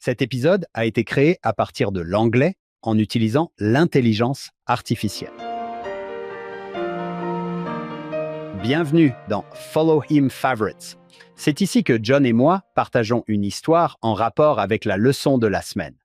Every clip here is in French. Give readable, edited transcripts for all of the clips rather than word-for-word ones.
Cet épisode a été créé à partir de l'anglais en utilisant l'intelligence artificielle. Bienvenue dans Follow Him Favorites. C'est ici que John et moi partageons une histoire en rapport avec la leçon de la semaine.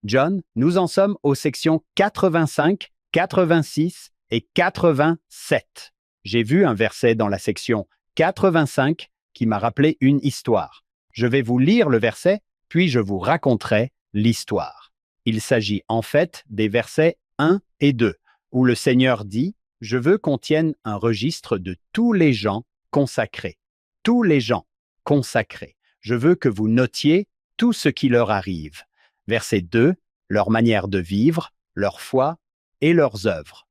John, nous en sommes aux sections 85, 86 et 87. J'ai vu un verset dans la section 85 qui m'a rappelé une histoire. Je vais vous lire le verset, puis je vous raconterai l'histoire. Il s'agit en fait des versets 1 et 2, où le Seigneur dit « Je veux qu'on tienne un registre de tous les gens consacrés. Tous les gens consacrés. Je veux que vous notiez tout ce qui leur arrive. » Verset 2, leur manière de vivre, leur foi et leurs œuvres.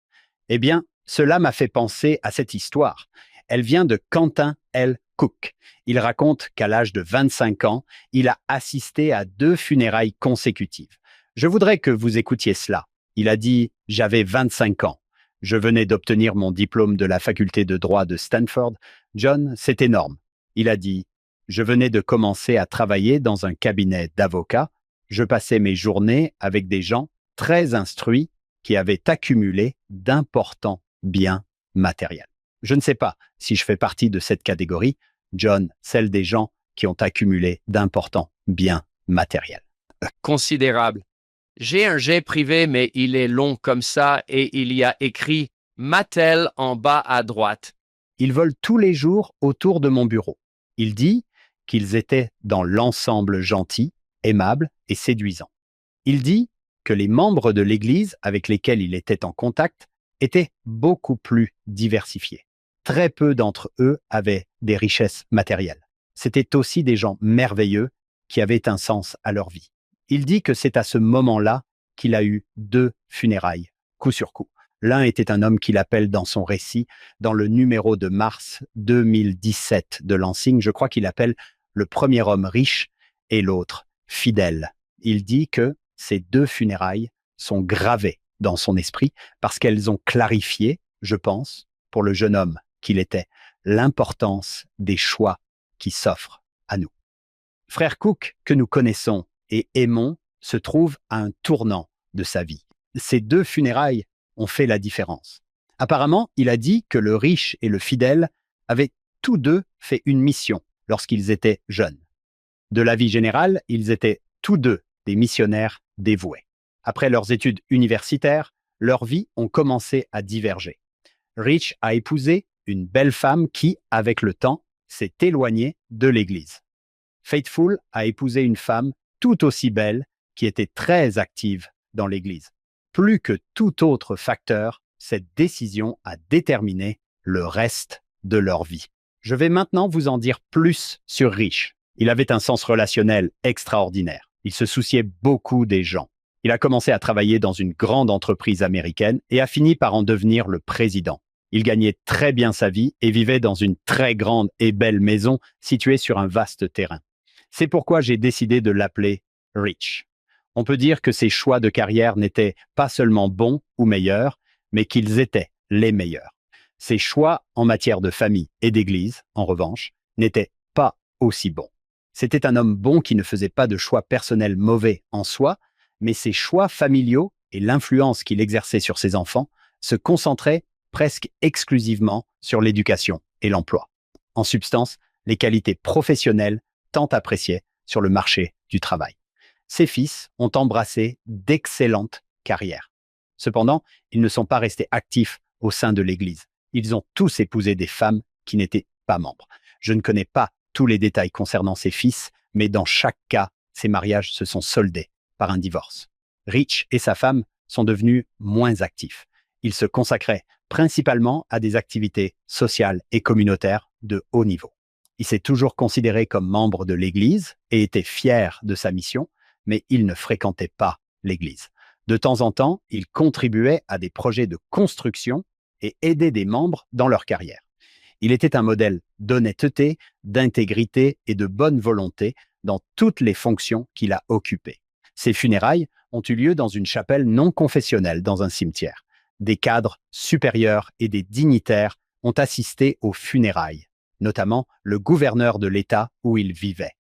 Eh bien, cela m'a fait penser à cette histoire. Elle vient de Quentin L. Cook. Il raconte qu'à l'âge de 25 ans, il a assisté à 2 funérailles consécutives. Je voudrais que vous écoutiez cela. Il a dit « J'avais 25 ans. Je venais d'obtenir mon diplôme de la faculté de droit de Stanford. John, c'est énorme. » Il a dit « Je venais de commencer à travailler dans un cabinet d'avocats. Je passais mes journées avec des gens très instruits qui avaient accumulé d'importants biens matériels. » Je ne sais pas si je fais partie de cette catégorie, John, celle des gens qui ont accumulé d'importants biens matériels. Considérable. J'ai un jet privé, mais il est long comme ça et il y a écrit Mattel en bas à droite. Ils volent tous les jours autour de mon bureau. Il dit qu'ils étaient dans l'ensemble gentils, aimables et séduisants. Il dit que les membres de l'Église avec lesquels il était en contact étaient beaucoup plus diversifiés. Très peu d'entre eux avaient des richesses matérielles. C'étaient aussi des gens merveilleux qui avaient un sens à leur vie. Il dit que c'est à ce moment-là qu'il a eu 2 funérailles, coup sur coup. L'un était un homme qu'il appelle dans son récit, dans le numéro de mars 2017 de Lansing, je crois qu'il appelle le premier homme riche et l'autre fidèle. Il dit que ces 2 funérailles sont gravées dans son esprit parce qu'elles ont clarifié, je pense, pour le jeune homme qu'il était, l'importance des choix qui s'offrent à nous. Frère Cook, que nous connaissons et aimons, se trouve à un tournant de sa vie. Ces 2 funérailles ont fait la différence. Apparemment, il a dit que le riche et le fidèle avaient tous 2 fait une mission lorsqu'ils étaient jeunes. De la vie générale, ils étaient tous 2 des missionnaires dévoués. Après leurs études universitaires, leurs vies ont commencé à diverger. Rich a épousé une belle femme qui, avec le temps, s'est éloignée de l'Église. Faithful a épousé une femme tout aussi belle qui était très active dans l'Église. Plus que tout autre facteur, cette décision a déterminé le reste de leur vie. Je vais maintenant vous en dire plus sur Rich. Il avait un sens relationnel extraordinaire. Il se souciait beaucoup des gens. Il a commencé à travailler dans une grande entreprise américaine et a fini par en devenir le président. Il gagnait très bien sa vie et vivait dans une très grande et belle maison située sur un vaste terrain. C'est pourquoi j'ai décidé de l'appeler Rich. On peut dire que ses choix de carrière n'étaient pas seulement bons ou meilleurs, mais qu'ils étaient les meilleurs. Ses choix en matière de famille et d'église, en revanche, n'étaient pas aussi bons. C'était un homme bon qui ne faisait pas de choix personnels mauvais en soi, mais ses choix familiaux et l'influence qu'il exerçait sur ses enfants se concentraient presque exclusivement sur l'éducation et l'emploi. En substance, les qualités professionnelles tant appréciées sur le marché du travail. Ses fils ont embrassé d'excellentes carrières. Cependant, ils ne sont pas restés actifs au sein de l'Église. Ils ont tous épousé des femmes qui n'étaient pas membres. Je ne connais pas tous les détails concernant ses fils, mais dans chaque cas, ces mariages se sont soldés par un divorce. Rich et sa femme sont devenus moins actifs. Ils se consacraient principalement à des activités sociales et communautaires de haut niveau. Il s'est toujours considéré comme membre de l'Église et était fier de sa mission, mais il ne fréquentait pas l'Église. De temps en temps, il contribuait à des projets de construction et aidait des membres dans leur carrière. Il était un modèle d'honnêteté, d'intégrité et de bonne volonté dans toutes les fonctions qu'il a occupées. Ses funérailles ont eu lieu dans une chapelle non confessionnelle dans un cimetière. Des cadres supérieurs et des dignitaires ont assisté aux funérailles, notamment le gouverneur de l'État où il vivait.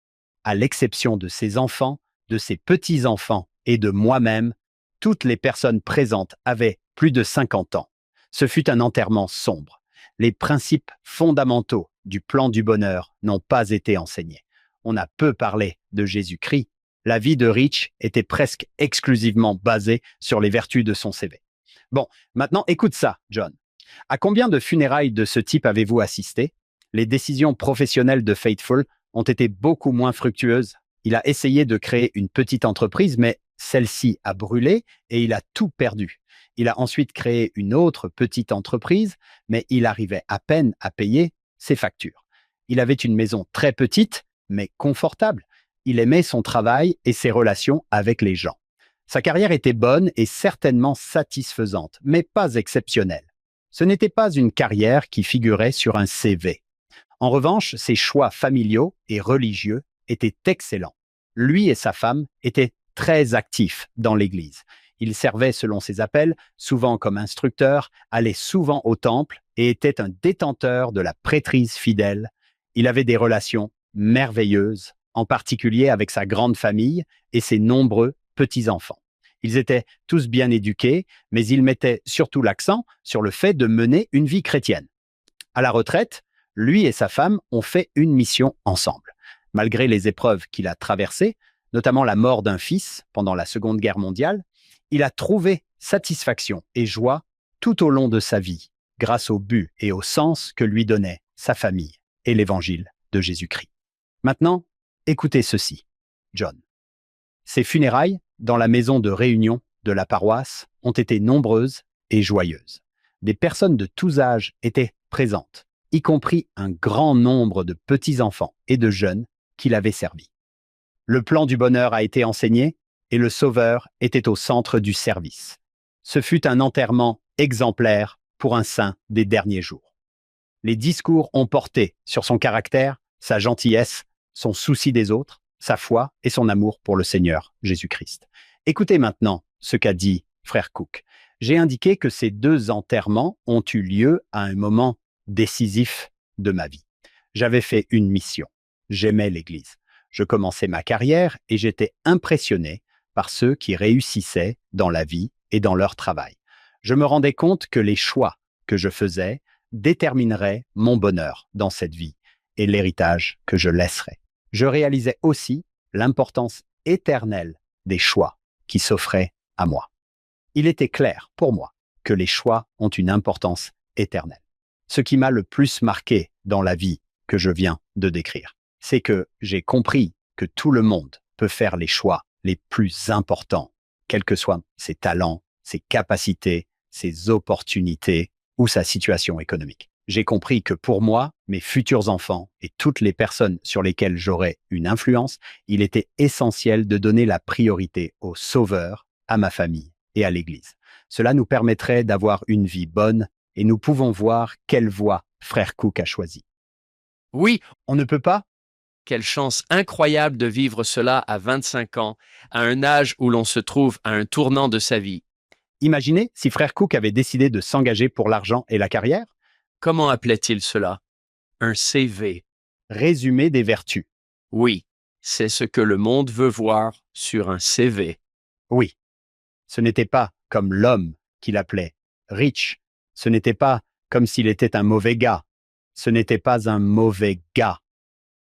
À l'exception de ses enfants, de ses petits-enfants et de moi-même, toutes les personnes présentes avaient plus de 50 ans. Ce fut un enterrement sombre. Les principes fondamentaux du plan du bonheur n'ont pas été enseignés. On a peu parlé de Jésus-Christ. La vie de Rich était presque exclusivement basée sur les vertus de son CV. Bon, maintenant écoute ça, John. À combien de funérailles de ce type avez-vous assisté? Les décisions professionnelles de Faithful ont été beaucoup moins fructueuses. Il a essayé de créer une petite entreprise, mais celle-ci a brûlé et il a tout perdu. Il a ensuite créé une autre petite entreprise, mais il arrivait à peine à payer ses factures. Il avait une maison très petite, mais confortable. Il aimait son travail et ses relations avec les gens. Sa carrière était bonne et certainement satisfaisante, mais pas exceptionnelle. Ce n'était pas une carrière qui figurait sur un CV. En revanche, ses choix familiaux et religieux étaient excellents. Lui et sa femme étaient très actifs dans l'Église. Il servait selon ses appels, souvent comme instructeur, allait souvent au temple et était un détenteur de la prêtrise fidèle. Il avait des relations merveilleuses, en particulier avec sa grande famille et ses nombreux petits-enfants. Ils étaient tous bien éduqués, mais ils mettaient surtout l'accent sur le fait de mener une vie chrétienne. À la retraite, lui et sa femme ont fait une mission ensemble. Malgré les épreuves qu'il a traversées, notamment la mort d'un fils pendant la Seconde Guerre mondiale, il a trouvé satisfaction et joie tout au long de sa vie, grâce au but et au sens que lui donnait sa famille et l'évangile de Jésus-Christ. Maintenant, écoutez ceci, John. Ses funérailles, dans la maison de réunion de la paroisse, ont été nombreuses et joyeuses. Des personnes de tous âges étaient présentes, y compris un grand nombre de petits-enfants et de jeunes qu'il avait servis. Le plan du bonheur a été enseigné et le Sauveur était au centre du service. Ce fut un enterrement exemplaire pour un saint des derniers jours. Les discours ont porté sur son caractère, sa gentillesse, son souci des autres, sa foi et son amour pour le Seigneur Jésus-Christ. Écoutez maintenant ce qu'a dit frère Cook. J'ai indiqué que ces deux enterrements ont eu lieu à un moment décisif de ma vie. J'avais fait une mission. J'aimais l'Église. Je commençais ma carrière et j'étais impressionné par ceux qui réussissaient dans la vie et dans leur travail. Je me rendais compte que les choix que je faisais détermineraient mon bonheur dans cette vie et l'héritage que je laisserais. Je réalisais aussi l'importance éternelle des choix qui s'offraient à moi. Il était clair pour moi que les choix ont une importance éternelle. Ce qui m'a le plus marqué dans la vie que je viens de décrire, c'est que j'ai compris que tout le monde peut faire les choix les plus importants, quels que soient ses talents, ses capacités, ses opportunités ou sa situation économique. J'ai compris que pour moi, mes futurs enfants et toutes les personnes sur lesquelles j'aurais une influence, il était essentiel de donner la priorité au Sauveur, à ma famille et à l'Église. Cela nous permettrait d'avoir une vie bonne et nous pouvons voir quelle voie frère Cook a choisie. Oui, On ne peut pas. quelle chance incroyable de vivre cela à 25 ans, à un âge où l'on se trouve à un tournant de sa vie. Imaginez si frère Cook avait décidé de s'engager pour l'argent et la carrière. Comment appelait-il cela? Un CV. Résumé des vertus. Oui, c'est ce que le monde veut voir sur un CV. Oui, ce n'était pas comme l'homme qu'il appelait Rich. Ce n'était pas comme s'il était un mauvais gars. Ce n'était pas un mauvais gars.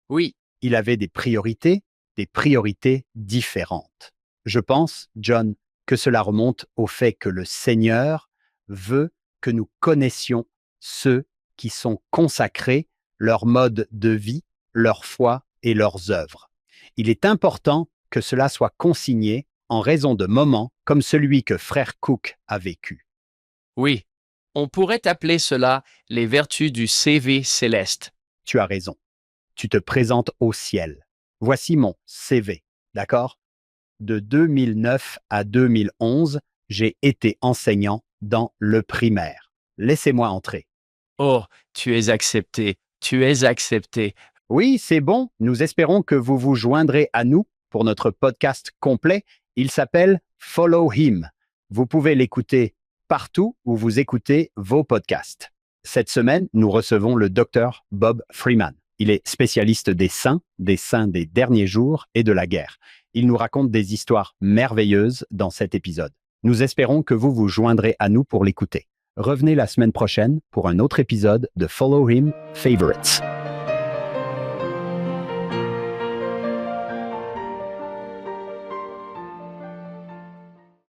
Oui, Il avait des priorités différentes. Je pense, John, que cela remonte au fait que le Seigneur veut que nous connaissions ceux qui sont consacrés, leur mode de vie, leur foi et leurs œuvres. Il est important que cela soit consigné en raison de moments comme celui que frère Cook a vécu. oui. On pourrait appeler cela les vertus du CV céleste. Tu as raison. Tu te présentes au ciel. Voici mon CV, d'accord? De 2009 à 2011, j'ai été enseignant dans le primaire. Laissez-moi entrer. Oh, tu es accepté, tu es accepté. Oui, c'est bon. Nous espérons que vous vous joindrez à nous pour notre podcast complet. Il s'appelle Follow Him. Vous pouvez l'écouter partout où vous écoutez vos podcasts. Cette semaine, nous recevons le Dr Bob Freeman. Il est spécialiste des saints des derniers jours et de la guerre. Il nous raconte des histoires merveilleuses dans cet épisode. Nous espérons que vous vous joindrez à nous pour l'écouter. Revenez la semaine prochaine pour un autre épisode de Follow Him Favorites.